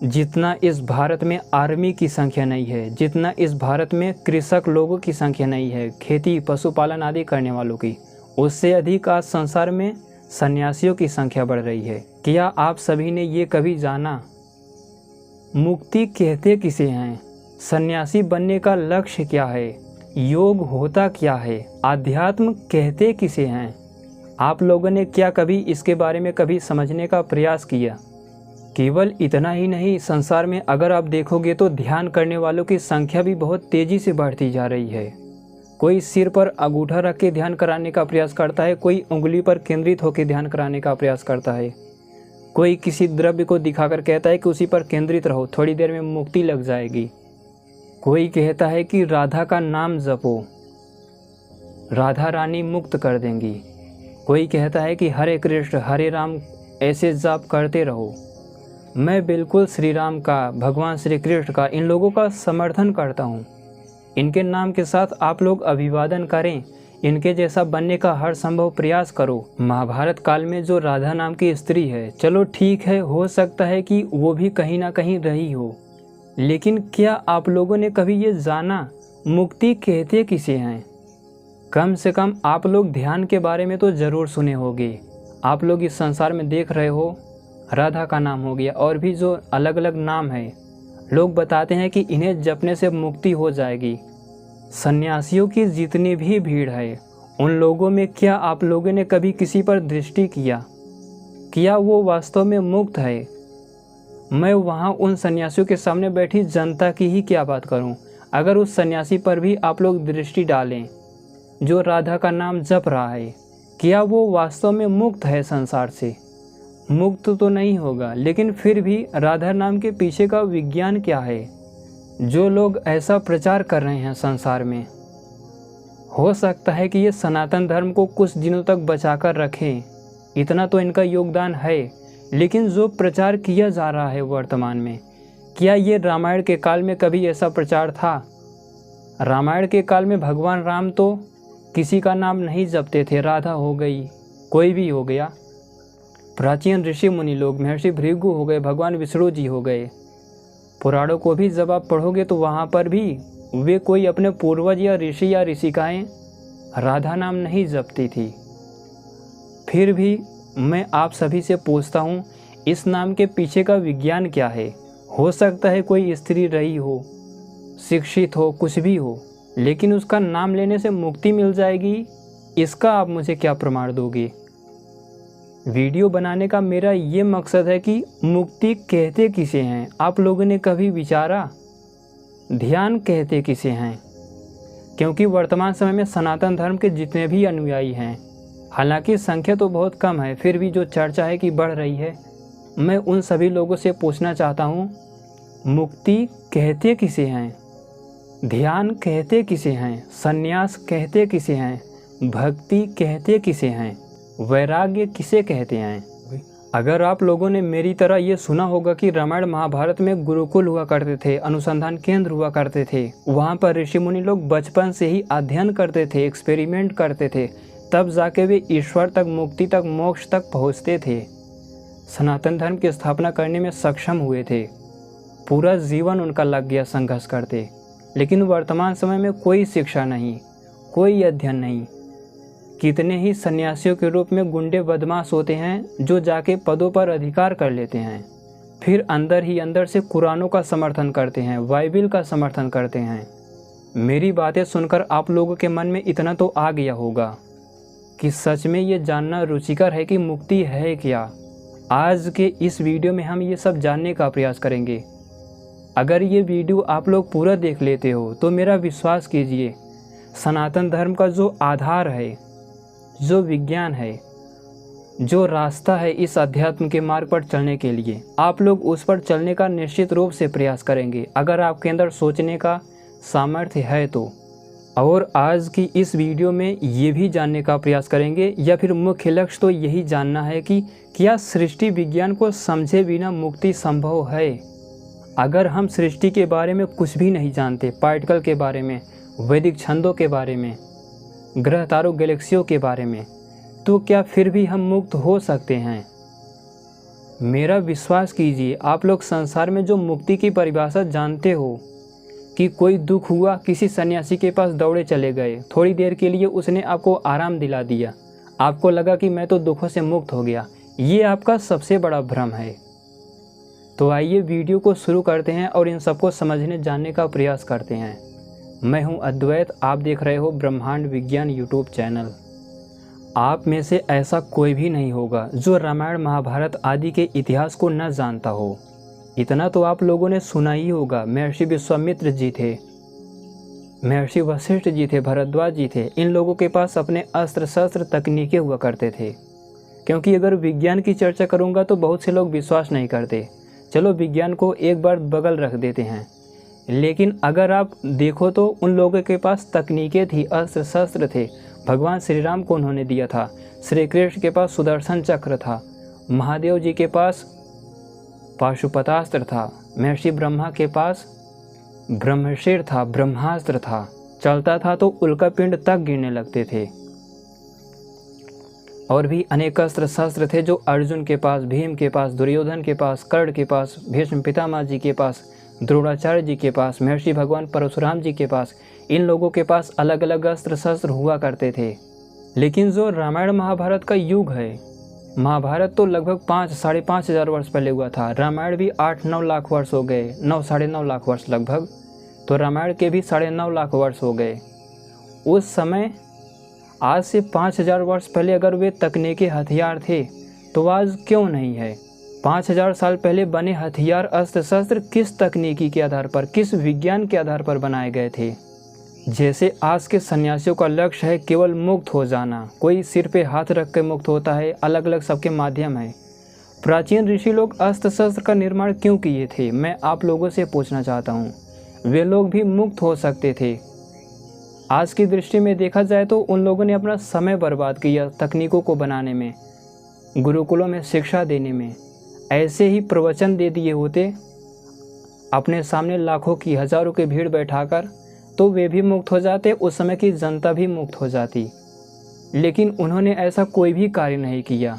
जितना इस भारत में आर्मी की संख्या नहीं है, जितना इस भारत में कृषक लोगों की संख्या नहीं है, खेती पशुपालन आदि करने वालों की, उससे अधिक आज संसार में सन्यासियों की संख्या बढ़ रही है। क्या आप सभी ने ये कभी जाना, मुक्ति कहते किसे हैं? सन्यासी बनने का लक्ष्य क्या है? योग होता क्या है? आध्यात्म कहते किसे हैं? आप लोगों ने क्या कभी इसके बारे में कभी समझने का प्रयास किया? केवल इतना ही नहीं, संसार में अगर आप देखोगे तो ध्यान करने वालों की संख्या भी बहुत तेज़ी से बढ़ती जा रही है। कोई सिर पर अंगूठा रख के ध्यान कराने का प्रयास करता है, कोई उंगली पर केंद्रित होकर ध्यान कराने का प्रयास करता है, कोई किसी द्रव्य को दिखाकर कहता है कि उसी पर केंद्रित रहो, थोड़ी देर में मुक्ति लग जाएगी। कोई कहता है कि राधा का नाम जपो, राधा रानी मुक्त कर देंगी। कोई कहता है कि हरे कृष्ण हरे राम ऐसे जाप करते रहो। मैं बिल्कुल श्री राम का, भगवान श्री कृष्ण का, इन लोगों का समर्थन करता हूँ। इनके नाम के साथ आप लोग अभिवादन करें, इनके जैसा बनने का हर संभव प्रयास करो। महाभारत काल में जो राधा नाम की स्त्री है, चलो ठीक है, हो सकता है कि वो भी कहीं ना कहीं रही हो, लेकिन क्या आप लोगों ने कभी ये जाना मुक्ति कहते किसे हैं? कम से कम आप लोग ध्यान के बारे में तो ज़रूर सुने होंगे। आप लोग इस संसार में देख रहे हो, राधा का नाम हो गया, और भी जो अलग अलग नाम है, लोग बताते हैं कि इन्हें जपने से मुक्ति हो जाएगी। सन्यासियों की जितनी भी भीड़ है, उन लोगों में क्या आप लोगों ने कभी किसी पर दृष्टि किया वो वास्तव में मुक्त है? मैं वहाँ उन सन्यासियों के सामने बैठी जनता की ही क्या बात करूँ। अगर उस सन्यासी पर भी आप लोग दृष्टि डालें जो राधा का नाम जप रहा है, क्या वो वास्तव में मुक्त है? संसार से मुक्त तो नहीं होगा, लेकिन फिर भी राधा नाम के पीछे का विज्ञान क्या है जो लोग ऐसा प्रचार कर रहे हैं संसार में? हो सकता है कि ये सनातन धर्म को कुछ दिनों तक बचाकर रखें, इतना तो इनका योगदान है, लेकिन जो प्रचार किया जा रहा है वर्तमान में, क्या ये रामायण के काल में कभी ऐसा प्रचार था? रामायण के काल में भगवान राम तो किसी का नाम नहीं जपते थे, राधा हो गई, कोई भी हो गया। प्राचीन ऋषि मुनि लोग, महर्षि भृगु हो गए, भगवान विष्णु जी हो गए, पुराणों को भी जब आप पढ़ोगे तो वहाँ पर भी वे कोई अपने पूर्वज या ऋषि या ऋषिकाएँ राधा नाम नहीं जपती थी। फिर भी मैं आप सभी से पूछता हूँ, इस नाम के पीछे का विज्ञान क्या है? हो सकता है कोई स्त्री रही हो, शिक्षित हो, कुछ भी हो, लेकिन उसका नाम लेने से मुक्ति मिल जाएगी, इसका आप मुझे क्या प्रमाण दोगे? वीडियो बनाने का मेरा ये मकसद है कि मुक्ति कहते किसे हैं? आप लोगों ने कभी विचारा ध्यान कहते किसे हैं? क्योंकि वर्तमान समय में सनातन धर्म के जितने भी अनुयायी हैं, हालांकि संख्या तो बहुत कम है, फिर भी जो चर्चा है कि बढ़ रही है, मैं उन सभी लोगों से पूछना चाहता हूँ, मुक्ति कहते किसे हैं? ध्यान कहते किसे हैं? संन्यास कहते किसे हैं? भक्ति कहते किसे हैं? वैराग्य किसे कहते हैं? अगर आप लोगों ने मेरी तरह ये सुना होगा कि रामायण महाभारत में गुरुकुल हुआ करते थे, अनुसंधान केंद्र हुआ करते थे, वहाँ पर ऋषि मुनि लोग बचपन से ही अध्ययन करते थे, एक्सपेरिमेंट करते थे, तब जाके वे ईश्वर तक, मुक्ति तक, मोक्ष तक पहुँचते थे, सनातन धर्म की स्थापना करने में सक्षम हुए थे। पूरा जीवन उनका लग गया संघर्ष करते, लेकिन वर्तमान समय में कोई शिक्षा नहीं, कोई अध्ययन नहीं। कितने ही सन्यासियों के रूप में गुंडे बदमाश होते हैं जो जाके पदों पर अधिकार कर लेते हैं, फिर अंदर ही अंदर से कुरानों का समर्थन करते हैं, बाइबिल का समर्थन करते हैं। मेरी बातें सुनकर आप लोगों के मन में इतना तो आ गया होगा कि सच में ये जानना रुचिकर है कि मुक्ति है क्या। आज के इस वीडियो में हम ये सब जानने का प्रयास करेंगे। अगर ये वीडियो आप लोग पूरा देख लेते हो तो मेरा विश्वास कीजिए, सनातन धर्म का जो आधार है, जो विज्ञान है, जो रास्ता है इस अध्यात्म के मार्ग पर चलने के लिए, आप लोग उस पर चलने का निश्चित रूप से प्रयास करेंगे, अगर आपके अंदर सोचने का सामर्थ्य है तो। और आज की इस वीडियो में ये भी जानने का प्रयास करेंगे, या फिर मुख्य लक्ष्य तो यही जानना है कि क्या सृष्टि विज्ञान को समझे बिना मुक्ति संभव है? अगर हम सृष्टि के बारे में कुछ भी नहीं जानते, पार्टिकल के बारे में, वैदिक छंदों के बारे में, ग्रह तारों गैलेक्सियों के बारे में, तो क्या फिर भी हम मुक्त हो सकते हैं? मेरा विश्वास कीजिए, आप लोग संसार में जो मुक्ति की परिभाषा जानते हो कि कोई दुख हुआ, किसी सन्यासी के पास दौड़े चले गए, थोड़ी देर के लिए उसने आपको आराम दिला दिया, आपको लगा कि मैं तो दुखों से मुक्त हो गया, ये आपका सबसे बड़ा भ्रम है। तो आइए वीडियो को शुरू करते हैं और इन सबको समझने जानने का प्रयास करते हैं। मैं हूं अद्वैत, आप देख रहे हो ब्रह्मांड विज्ञान यूट्यूब चैनल। आप में से ऐसा कोई भी नहीं होगा जो रामायण महाभारत आदि के इतिहास को न जानता हो। इतना तो आप लोगों ने सुना ही होगा, महर्षि विश्वामित्र जी थे, महर्षि वशिष्ठ जी थे, भरद्वाज जी थे। इन लोगों के पास अपने अस्त्र शस्त्र तकनीकें हुआ करते थे। क्योंकि अगर विज्ञान की चर्चा करूंगा तो बहुत से लोग विश्वास नहीं करते। चलो विज्ञान को एक बार बगल रख देते हैं, लेकिन अगर आप देखो तो उन लोगों के पास तकनीकें थी, अस्त्र शस्त्र थे। भगवान श्री राम को उन्होंने दिया था, श्री कृष्ण के पास सुदर्शन चक्र था, महादेव जी के पास पाशुपतास्त्र था, महर्षि ब्रह्मा के पास ब्रह्मशीर था, ब्रह्मास्त्र था। चलता था तो उल्का पिंड तक गिरने लगते थे। और भी अनेक अस्त्र शस्त्र थे जो अर्जुन के पास, भीम के पास, दुर्योधन के पास, कर्ण के पास, भीष्म पितामह जी के पास, द्रोणाचार्य जी के पास, महर्षि भगवान परशुराम जी के पास। इन लोगों के पास अलग अलग अस्त्र शस्त्र हुआ करते थे। लेकिन जो रामायण महाभारत का युग है, महाभारत तो लगभग 5-5.5 हज़ार वर्ष पहले हुआ था। रामायण भी 8-9 लाख वर्ष हो गए, 9-9.5 लाख वर्ष लगभग। तो रामायण के भी 9.5 लाख वर्ष हो गए। उस समय आज से 5,000 वर्ष पहले अगर वे तकनीकी हथियार थे तो आज क्यों नहीं है? 5,000 साल पहले बने हथियार, अस्त्र शस्त्र किस तकनीकी के आधार पर, किस विज्ञान के आधार पर बनाए गए थे? जैसे आज के सन्यासियों का लक्ष्य है केवल मुक्त हो जाना, कोई सिर पे हाथ रख के मुक्त होता है, अलग अलग सबके माध्यम है। प्राचीन ऋषि लोग अस्त्र शस्त्र का निर्माण क्यों किए थे, मैं आप लोगों से पूछना चाहता हूँ। वे लोग भी मुक्त हो सकते थे। आज की दृष्टि में देखा जाए तो उन लोगों ने अपना समय बर्बाद किया तकनीकों को बनाने में, गुरुकुलों में शिक्षा देने में। ऐसे ही प्रवचन दे दिए होते अपने सामने लाखों की, हजारों की भीड़ बैठाकर, तो वे भी मुक्त हो जाते, उस समय की जनता भी मुक्त हो जाती। लेकिन उन्होंने ऐसा कोई भी कार्य नहीं किया।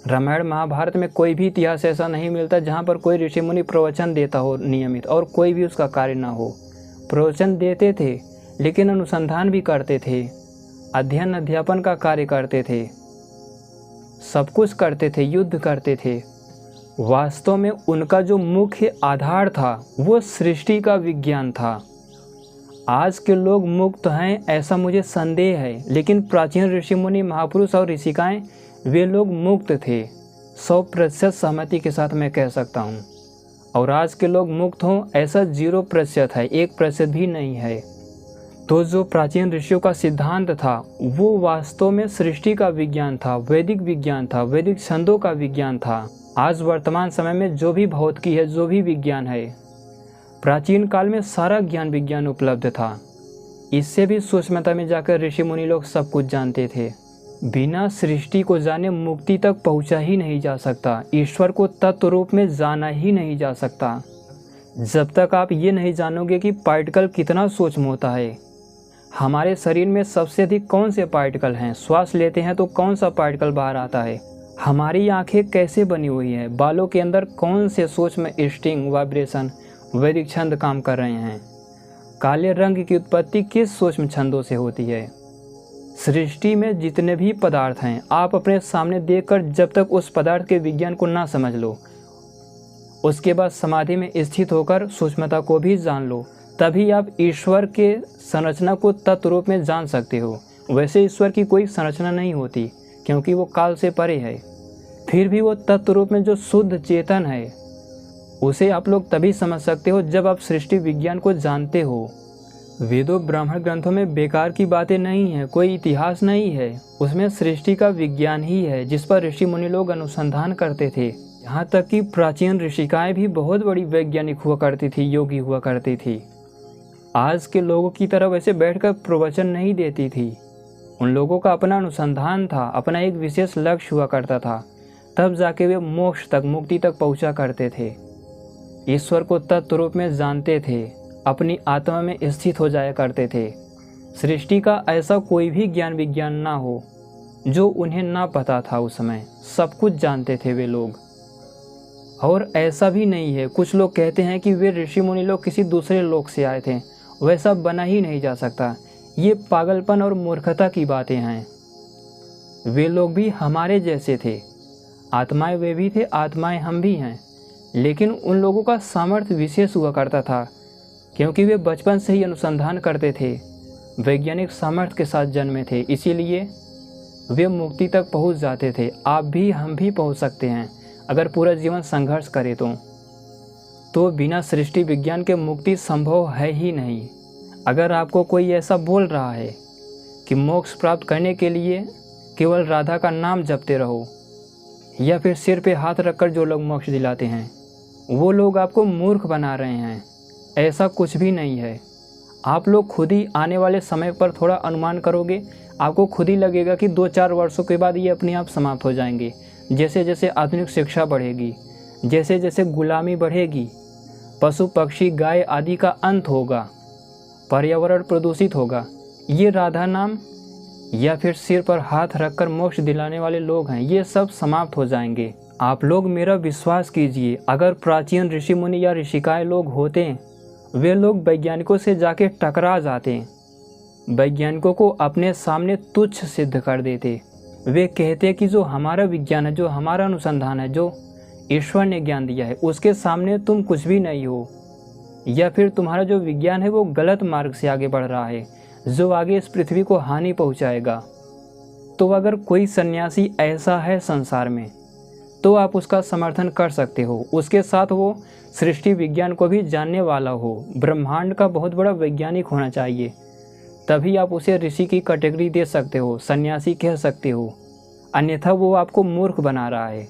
रामायण महाभारत में कोई भी इतिहास ऐसा नहीं मिलता जहाँ पर कोई ऋषि मुनि प्रवचन देता हो नियमित और कोई भी उसका कार्य ना हो। प्रवचन देते थे लेकिन अनुसंधान भी करते थे, अध्ययन अध्यापन का कार्य करते थे, सब कुछ करते थे, युद्ध करते थे। वास्तव में उनका जो मुख्य आधार था वो सृष्टि का विज्ञान था। आज के लोग मुक्त हैं ऐसा मुझे संदेह है, लेकिन प्राचीन ऋषि मुनि, महापुरुष और ऋषिकाएं, वे लोग मुक्त थे 100% सहमति के साथ मैं कह सकता हूँ। और आज के लोग मुक्त हों ऐसा 0% है, 1% भी नहीं है। तो जो प्राचीन ऋषियों का सिद्धांत था वो वास्तव में सृष्टि का विज्ञान था, वैदिक विज्ञान था, वैदिक छंदों का विज्ञान था। आज वर्तमान समय में जो भी भौतिकी है, जो भी विज्ञान है, प्राचीन काल में सारा ज्ञान विज्ञान उपलब्ध था। इससे भी सूक्ष्मता में जाकर ऋषि मुनि लोग सब कुछ जानते थे। बिना सृष्टि को जाने मुक्ति तक पहुंचा ही नहीं जा सकता, ईश्वर को तत्व रूप में जाना ही नहीं जा सकता। जब तक आप ये नहीं जानोगे कि पार्टिकल कितना सूक्ष्म होता है। हमारे शरीर में सबसे अधिक कौन से पार्टिकल हैं? श्वास लेते हैं तो कौन सा पार्टिकल बाहर आता है? हमारी आंखें कैसे बनी हुई हैं? बालों के अंदर कौन से सूक्ष्म स्ट्रिंग, वाइब्रेशन, वैदिक छंद काम कर रहे हैं? काले रंग की उत्पत्ति किस सूक्ष्म छंदों से होती है? सृष्टि में जितने भी पदार्थ हैं, आप अपने सामने देखकर जब तक उस पदार्थ के विज्ञान को ना समझ लो, उसके बाद समाधि में स्थित होकर सूक्ष्मता को भी जान लो, तभी आप ईश्वर के संरचना को तत्व रूप में जान सकते हो। वैसे ईश्वर की कोई संरचना नहीं होती क्योंकि वो काल से परे है। फिर भी वो तत्व रूप में जो शुद्ध चेतन है, उसे आप लोग तभी समझ सकते हो जब आप सृष्टि विज्ञान को जानते हो। वेदों ब्राह्मण ग्रंथों में बेकार की बातें नहीं है, कोई इतिहास नहीं है, उसमें सृष्टि का विज्ञान ही है जिस पर ऋषि मुनि लोग अनुसंधान करते थे। यहाँ तक कि प्राचीन ऋषिकाएं भी बहुत बड़ी वैज्ञानिक हुआ करती थी, योगी हुआ करती थी। आज के लोगों की तरह वैसे बैठकर प्रवचन नहीं देती थी। उन लोगों का अपना अनुसंधान था, अपना एक विशेष लक्ष्य हुआ करता था, तब जाके वे मोक्ष तक, मुक्ति तक पहुंचा करते थे। ईश्वर को तत्व रूप में जानते थे, अपनी आत्मा में स्थित हो जाया करते थे। सृष्टि का ऐसा कोई भी ज्ञान विज्ञान ना हो जो उन्हें ना पता था। उस समय सब कुछ जानते थे वे लोग। और ऐसा भी नहीं है, कुछ लोग कहते हैं कि वे ऋषि मुनि लोग किसी दूसरे लोक से आए थे, वैसा बना ही नहीं जा सकता। ये पागलपन और मूर्खता की बातें हैं। वे लोग भी हमारे जैसे थे, आत्माएं वे भी थे, आत्माएं हम भी हैं। लेकिन उन लोगों का सामर्थ्य विशेष हुआ करता था, क्योंकि वे बचपन से ही अनुसंधान करते थे, वैज्ञानिक सामर्थ्य के साथ जन्मे थे, इसीलिए वे मुक्ति तक पहुंच जाते थे। आप भी, हम भी पहुंच सकते हैं अगर पूरा जीवन संघर्ष करें तो बिना सृष्टि विज्ञान के मुक्ति संभव है ही नहीं। अगर आपको कोई ऐसा बोल रहा है कि मोक्ष प्राप्त करने के लिए केवल राधा का नाम जपते रहो, या फिर सिर पे हाथ रखकर जो लोग मोक्ष दिलाते हैं, वो लोग आपको मूर्ख बना रहे हैं। ऐसा कुछ भी नहीं है। आप लोग खुद ही आने वाले समय पर थोड़ा अनुमान करोगे, आपको खुद ही लगेगा कि 2-4 वर्षों के बाद ये अपने आप समाप्त हो जाएंगे। जैसे जैसे आधुनिक शिक्षा बढ़ेगी, जैसे जैसे गुलामी बढ़ेगी, पशु पक्षी गाय आदि का अंत होगा, पर्यावरण प्रदूषित होगा, ये राधा नाम या फिर सिर पर हाथ रखकर मोक्ष दिलाने वाले लोग हैं, ये सब समाप्त हो जाएंगे। आप लोग मेरा विश्वास कीजिए, अगर प्राचीन ऋषि मुनि या ऋषिकाएं लोग होते, वे लोग वैज्ञानिकों से जाके टकरा जाते, वैज्ञानिकों को अपने सामने तुच्छ सिद्ध कर देते। वे कहते कि जो हमारा विज्ञान है, जो हमारा अनुसंधान है, जो ईश्वर ने ज्ञान दिया है, उसके सामने तुम कुछ भी नहीं हो, या फिर तुम्हारा जो विज्ञान है वो गलत मार्ग से आगे बढ़ रहा है, जो आगे इस पृथ्वी को हानि पहुंचाएगा। तो अगर कोई सन्यासी ऐसा है संसार में, तो आप उसका समर्थन कर सकते हो। उसके साथ वो सृष्टि विज्ञान को भी जानने वाला हो, ब्रह्मांड का बहुत बड़ा वैज्ञानिक होना चाहिए, तभी आप उसे ऋषि की कैटेगरी दे सकते हो, सन्यासी कह सकते हो। अन्यथा वो आपको मूर्ख बना रहा है।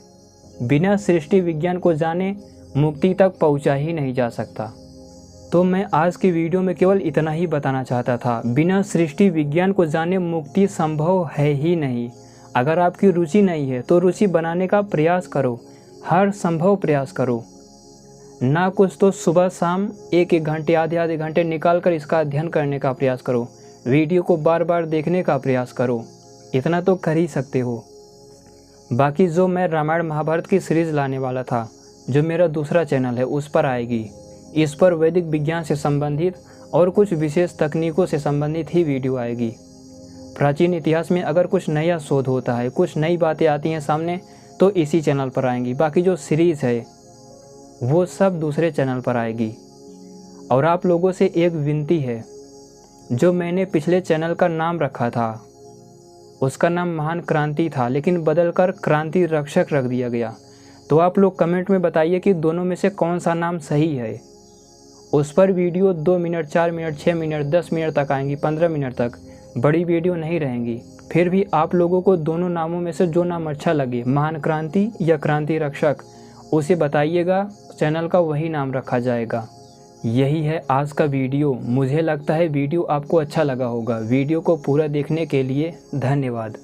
बिना सृष्टि विज्ञान को जाने मुक्ति तक पहुंचा ही नहीं जा सकता। तो मैं आज की वीडियो में केवल इतना ही बताना चाहता था, बिना सृष्टि विज्ञान को जाने मुक्ति संभव है ही नहीं। अगर आपकी रुचि नहीं है तो रुचि बनाने का प्रयास करो, हर संभव प्रयास करो। ना कुछ तो सुबह शाम 1-1 घंटे, आधे घंटे निकाल कर इसका अध्ययन करने का प्रयास करो, वीडियो को बार बार देखने का प्रयास करो, इतना तो कर ही सकते हो। बाकी जो मैं रामायण महाभारत की सीरीज़ लाने वाला था, जो मेरा दूसरा चैनल है, उस पर आएगी। इस पर वैदिक विज्ञान से संबंधित और कुछ विशेष तकनीकों से संबंधित ही वीडियो आएगी। प्राचीन इतिहास में अगर कुछ नया शोध होता है, कुछ नई बातें आती हैं सामने, तो इसी चैनल पर आएंगी। बाकी जो सीरीज़ है वो सब दूसरे चैनल पर आएगी। और आप लोगों से एक विनती है, जो मैंने पिछले चैनल का नाम रखा था, उसका नाम महान क्रांति था, लेकिन बदलकर क्रांति रक्षक रख दिया गया। तो आप लोग कमेंट में बताइए कि दोनों में से कौन सा नाम सही है। उस पर video 2 minute, 4 minute, 6 minute, 10 minute तक आएंगी, 15 मिनट तक, बड़ी वीडियो नहीं रहेंगी। फिर भी आप लोगों को दोनों नामों में से जो नाम अच्छा लगे, महान क्रांति या क्रांति रक्षक, उसे बताइएगा, चैनल का वही नाम रखा जाएगा। यही है आज का वीडियो। मुझे लगता है वीडियो आपको अच्छा लगा होगा। वीडियो को पूरा देखने के लिए धन्यवाद।